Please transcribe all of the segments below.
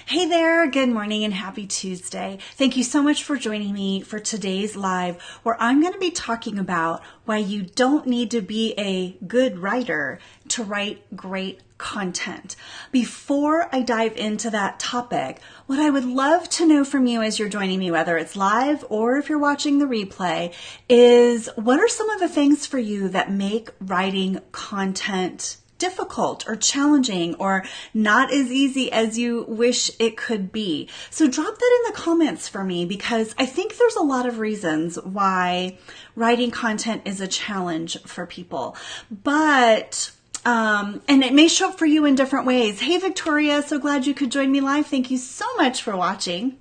Hey there, good morning and happy Tuesday. Thank you so much for joining me for today's live where I'm going to be talking about why you don't need to be a good writer to write great content. Before I dive into that topic, what I would love to know from you as you're joining me, whether it's live or if you're watching the replay, is what are some of the things for you that make writing content difficult or challenging or not as easy as you wish it could be? So drop that in the comments for me, because I think there's a lot of reasons why writing content is a challenge for people. But and it may show up for you in different ways. Hey, Victoria, so glad you could join me live. Thank you so much for watching.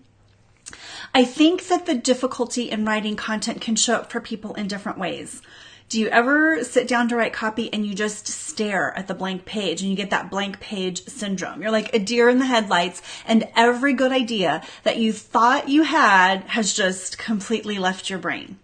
I think that the difficulty in writing content can show up for people in different ways. Do you ever sit down to write copy and you just stare at the blank page and you get that blank page syndrome? You're like a deer in the headlights, and every good idea that you thought you had has just completely left your brain.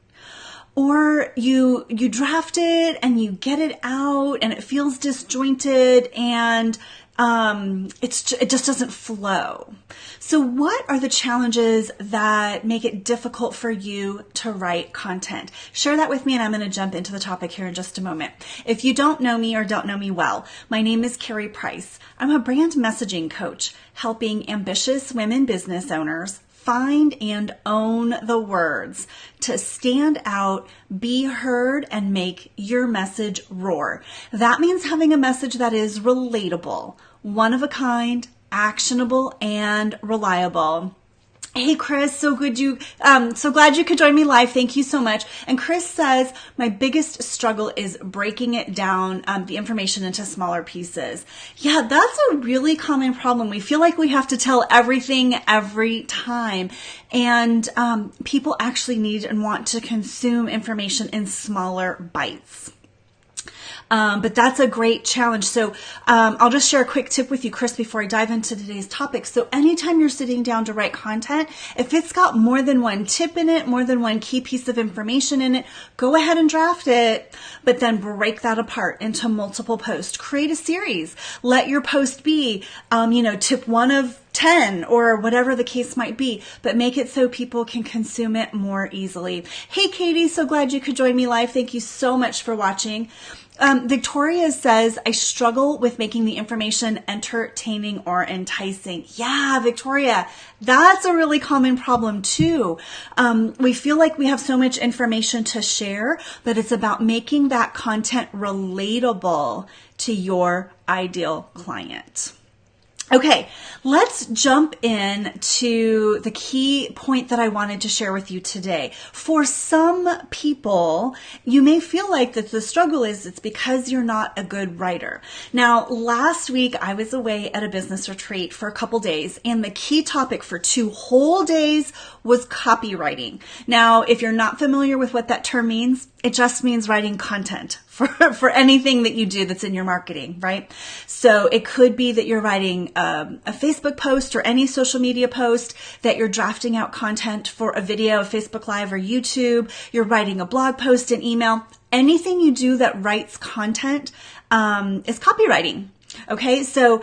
Or you draft it and you get it out and it feels disjointed and it just doesn't flow. So what are the challenges that make it difficult for you to write content? Share that with me, and I'm going to jump into the topic here in just a moment. If you don't know me or don't know me well, my name is Karie Price. I'm a brand messaging coach helping ambitious women business owners find and own the words to stand out, be heard, and make your message roar. That means having a message that is relatable, one of a kind, actionable, and reliable. Hey, Chris, so glad you could join me live. Thank you so much. And Chris says, my biggest struggle is breaking it down, the information into smaller pieces. Yeah, that's a really common problem. We feel like we have to tell everything every time. And people actually need and want to consume information in smaller bites. But that's a great challenge. So I'll just share a quick tip with you, Chris, before I dive into today's topic. So anytime you're sitting down to write content, if it's got more than one tip in it, more than one key piece of information in it, go ahead and draft it, but then break that apart into multiple posts. Create a series. Let your post be, tip 1 of 10 or whatever the case might be, but make it so people can consume it more easily. Hey, Katie, so glad you could join me live. Thank you so much for watching. Victoria says, I struggle with making the information entertaining or enticing. Yeah, Victoria, that's a really common problem too. We feel like we have so much information to share, but it's about making that content relatable to your ideal client. Okay, let's jump in to the key point that I wanted to share with you today. For some people, you may feel like that the struggle is it's because you're not a good writer. Now, last week I was away at a business retreat for a couple days, and the key topic for 2 whole days was copywriting. Now, if you're not familiar with what that term means, it just means writing content for anything that you do that's in your marketing, right? So it could be that you're writing a Facebook post or any social media post, that you're drafting out content for a video, a Facebook Live or YouTube. You're writing a blog post, an email. Anything you do that writes content is copywriting. Okay, so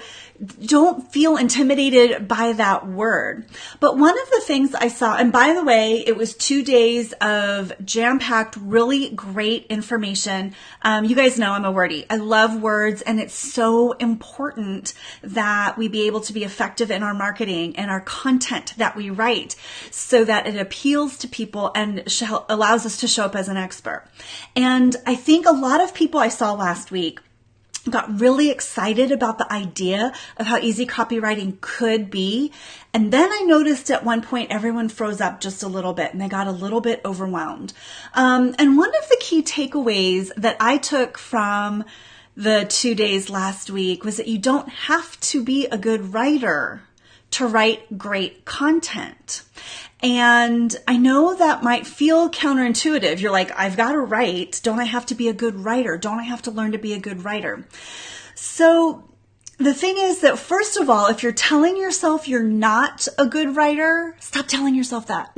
don't feel intimidated by that word. But one of the things I saw, and by the way, it was 2 days of jam-packed, really great information. You guys know I'm a wordie. I love words, and it's so important that we be able to be effective in our marketing and our content that we write so that it appeals to people and allows us to show up as an expert. And I think a lot of people I saw last week got really excited about the idea of how easy copywriting could be. And then I noticed at one point everyone froze up just a little bit and they got a little bit overwhelmed. And one of the key takeaways that I took from the 2 days last week was that you don't have to be a good writer to write great content. And I know that might feel counterintuitive. You're like, I've got to write. Don't I have to be a good writer? Don't I have to learn to be a good writer? So the thing is that, first of all, if you're telling yourself you're not a good writer, stop telling yourself that.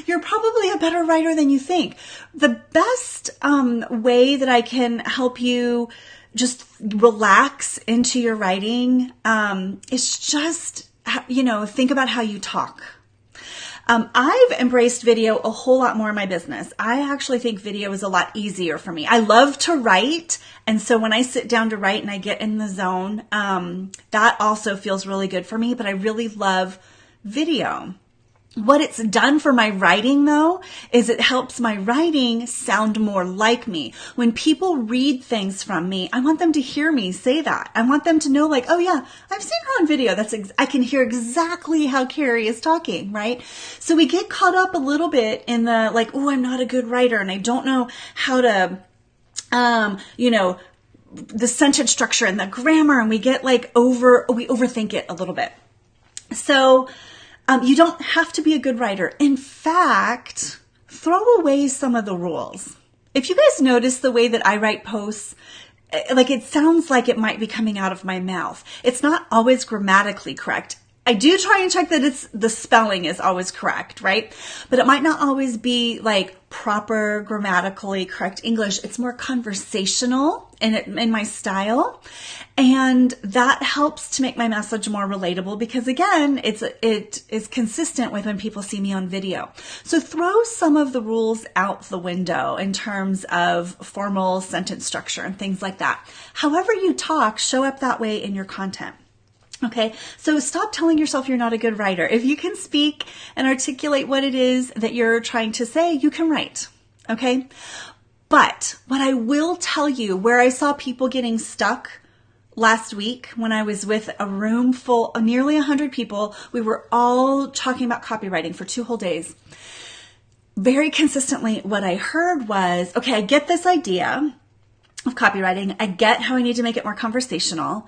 You're probably a better writer than you think. The best way that I can help you just relax into your writing is just think about how you talk. I've embraced video a whole lot more in my business. I actually think video is a lot easier for me. I love to write. And so when I sit down to write and I get in the zone, that also feels really good for me, but I really love video. What it's done for my writing, though, is it helps my writing sound more like me. When people read things from me, I want them to hear me say that. I want them to know, like, oh yeah, I've seen her on video. I can hear exactly how Karie is talking, right? So we get caught up a little bit in the, like, oh, I'm not a good writer and I don't know how to, the sentence structure and the grammar, and we get we overthink it a little bit. So, you don't have to be a good writer. In fact, throw away some of the rules. If you guys notice the way that I write posts, it sounds like it might be coming out of my mouth. It's not always grammatically correct. I do try and check that the spelling is always correct, right? But it might not always be proper grammatically correct English. It's more conversational in my style. And that helps to make my message more relatable because again, it is consistent with when people see me on video. So throw some of the rules out the window in terms of formal sentence structure and things like that. However you talk, show up that way in your content. Okay, so stop telling yourself you're not a good writer. If you can speak and articulate what it is that you're trying to say, you can write, okay? But what I will tell you, where I saw people getting stuck last week when I was with a room full of nearly 100 people, we were all talking about copywriting for 2 whole days. Very consistently, what I heard was, okay, I get this idea of copywriting. I get how I need to make it more conversational.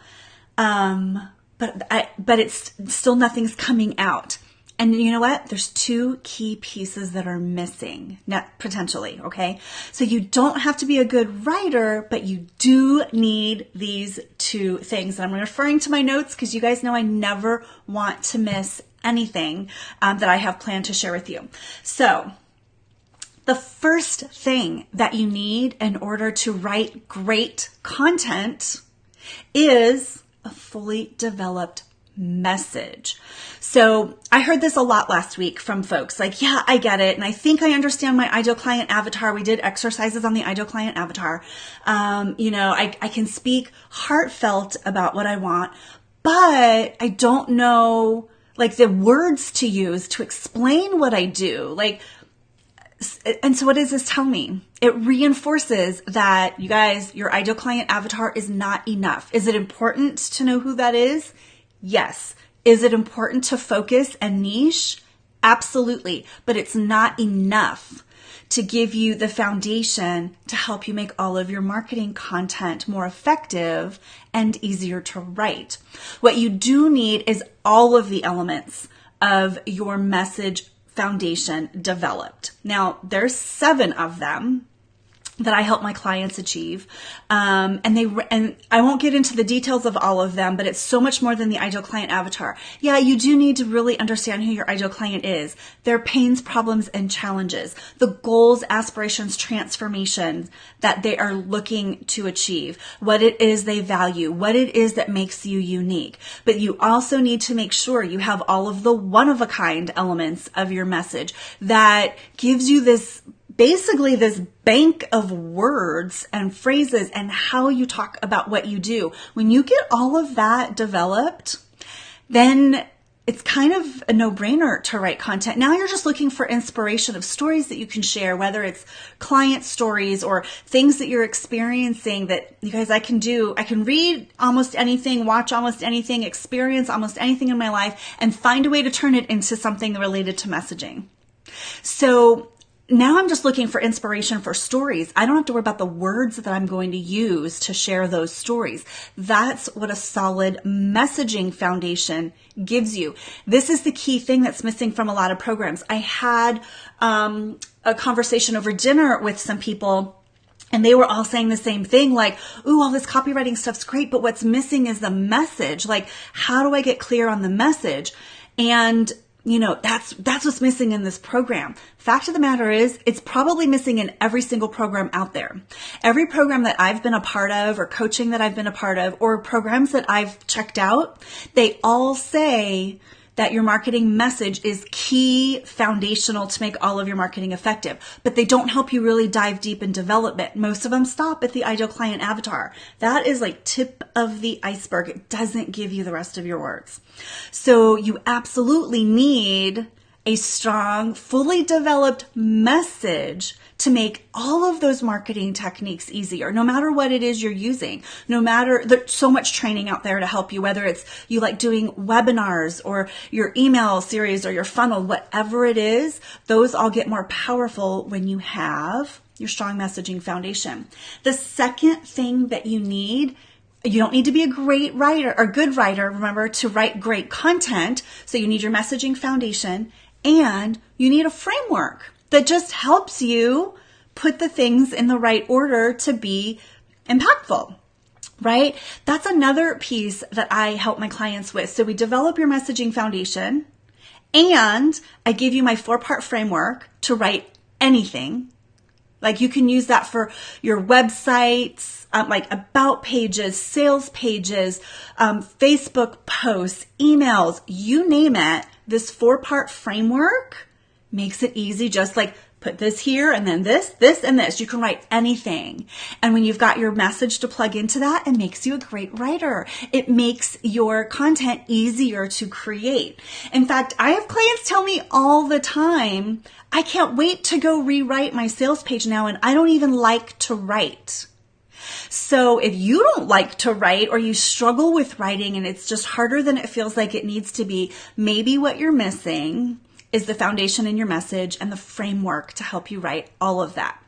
But it's still nothing's coming out. And you know what? There's 2 key pieces that are missing, potentially, okay? So you don't have to be a good writer, but you do need these 2 things. And I'm referring to my notes because you guys know I never want to miss anything that I have planned to share with you. So the first thing that you need in order to write great content is a fully developed message. So I heard this a lot last week from folks yeah, I get it. And I think I understand my ideal client avatar. We did exercises on the ideal client avatar. I can speak heartfelt about what I want, but I don't know the words to use to explain what I do. And so what does this tell me? It reinforces that you guys, your ideal client avatar is not enough. Is it important to know who that is? Yes. Is it important to focus and niche? Absolutely. But it's not enough to give you the foundation to help you make all of your marketing content more effective and easier to write. What you do need is all of the elements of your message foundation developed. Now, there's 7 of them that I help my clients achieve. And I won't get into the details of all of them, but it's so much more than the ideal client avatar. Yeah, you do need to really understand who your ideal client is, their pains, problems, and challenges, the goals, aspirations, transformations that they are looking to achieve, what it is they value, what it is that makes you unique. But you also need to make sure you have all of the one-of-a-kind elements of your message that gives you this bank of words and phrases and how you talk about what you do. When you get all of that developed, then it's kind of a no-brainer to write content. Now you're just looking for inspiration of stories that you can share, whether it's client stories or things that you're experiencing that you guys, I can read almost anything, watch almost anything, experience almost anything in my life, and find a way to turn it into something related to messaging. So now I'm just looking for inspiration for stories. I don't have to worry about the words that I'm going to use to share those stories. That's what a solid messaging foundation gives you. This is the key thing that's missing from a lot of programs. I had a conversation over dinner with some people, and they were all saying the same thing, ooh, all this copywriting stuff's great, but what's missing is the message. How do I get clear on the message? And that's what's missing in this program. Fact of the matter is, it's probably missing in every single program out there. Every program that I've been a part of, or coaching that I've been a part of, or programs that I've checked out, they all say that your marketing message is key, foundational to make all of your marketing effective. But they don't help you really dive deep in development. Most of them stop at the ideal client avatar. That is like tip of the iceberg. It doesn't give you the rest of your words. So you absolutely need a strong, fully developed message to make all of those marketing techniques easier, no matter what it is you're using, there's so much training out there to help you, whether it's you like doing webinars or your email series or your funnel, whatever it is, those all get more powerful when you have your strong messaging foundation. The second thing that you don't need to be a great writer or good writer, remember, to write great content. So you need your messaging foundation and you need a framework that just helps you put the things in the right order to be impactful, right? That's another piece that I help my clients with. So we develop your messaging foundation and I give you my 4-part framework to write anything. Like you can use that for your websites, like about pages, sales pages, Facebook posts, emails, you name it. This 4-part framework makes it easy, just like put this here and then this, and this. You can write anything. And when you've got your message to plug into that, it makes you a great writer. It makes your content easier to create. In fact, I have clients tell me all the time, I can't wait to go rewrite my sales page now, and I don't even like to write. So if you don't like to write or you struggle with writing and it's just harder than it feels like it needs to be, maybe what you're missing is the foundation in your message and the framework to help you write all of that.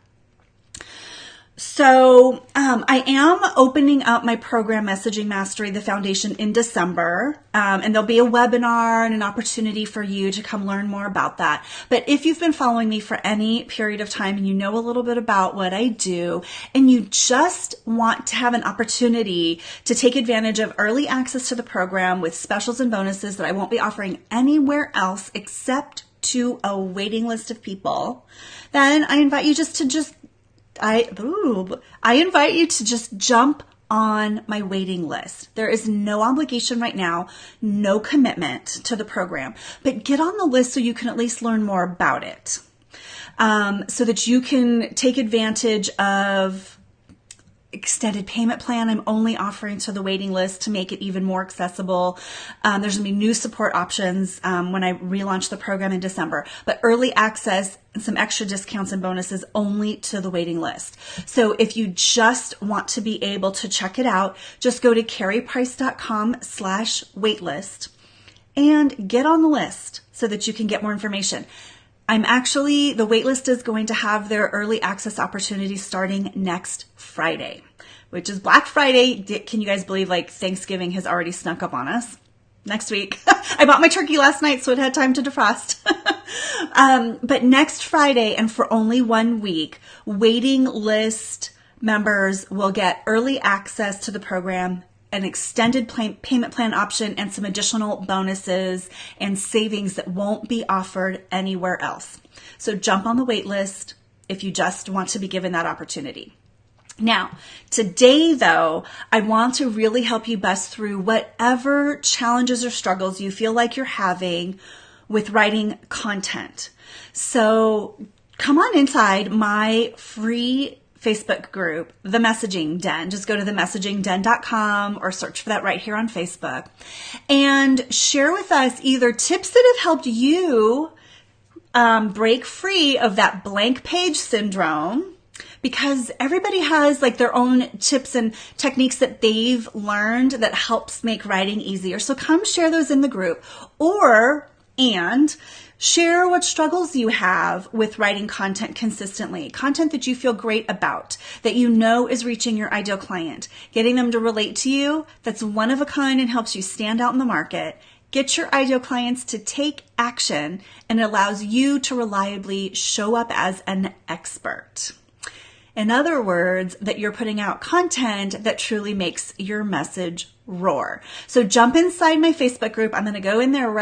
So I am opening up my program, Messaging Mastery, the Foundation, in December. And there'll be a webinar and an opportunity for you to come learn more about that. But if you've been following me for any period of time and you know a little bit about what I do, and you just want to have an opportunity to take advantage of early access to the program with specials and bonuses that I won't be offering anywhere else except to a waiting list of people, then I invite you I invite you to just jump on my waiting list. There is no obligation right now, no commitment to the program, but get on the list so you can at least learn more about it, so that you can take advantage of extended payment plan I'm only offering to the waiting list to make it even more accessible. There's going to be new support options when I relaunch the program in December, but early access and some extra discounts and bonuses only to the waiting list. So if you just want to be able to check it out, just go to karieprice.com/waitlist and get on the list so that you can get more information. The waitlist is going to have their early access opportunity starting next Friday, which is Black Friday. Can you guys believe Thanksgiving has already snuck up on us? Next week. I bought my turkey last night, so it had time to defrost. But next Friday, and for only 1 week, waiting list members will get early access to the program, an extended payment plan option, and some additional bonuses and savings that won't be offered anywhere else. So jump on the wait list if you just want to be given that opportunity. Now, today though, I want to really help you bust through whatever challenges or struggles you feel like you're having with writing content. So come on inside my free Facebook group, The Messaging Den. Just go to themessagingden.com or search for that right here on Facebook and share with us either tips that have helped you break free of that blank page syndrome, because everybody has their own tips and techniques that they've learned that helps make writing easier. So come share those in the group, and share what struggles you have with writing content consistently, content that you feel great about, that you know is reaching your ideal client, getting them to relate to you, that's one of a kind and helps you stand out in the market. Get your ideal clients to take action, and it allows you to reliably show up as an expert. In other words, that you're putting out content that truly makes your message roar. So jump inside my Facebook group. I'm going to go in there right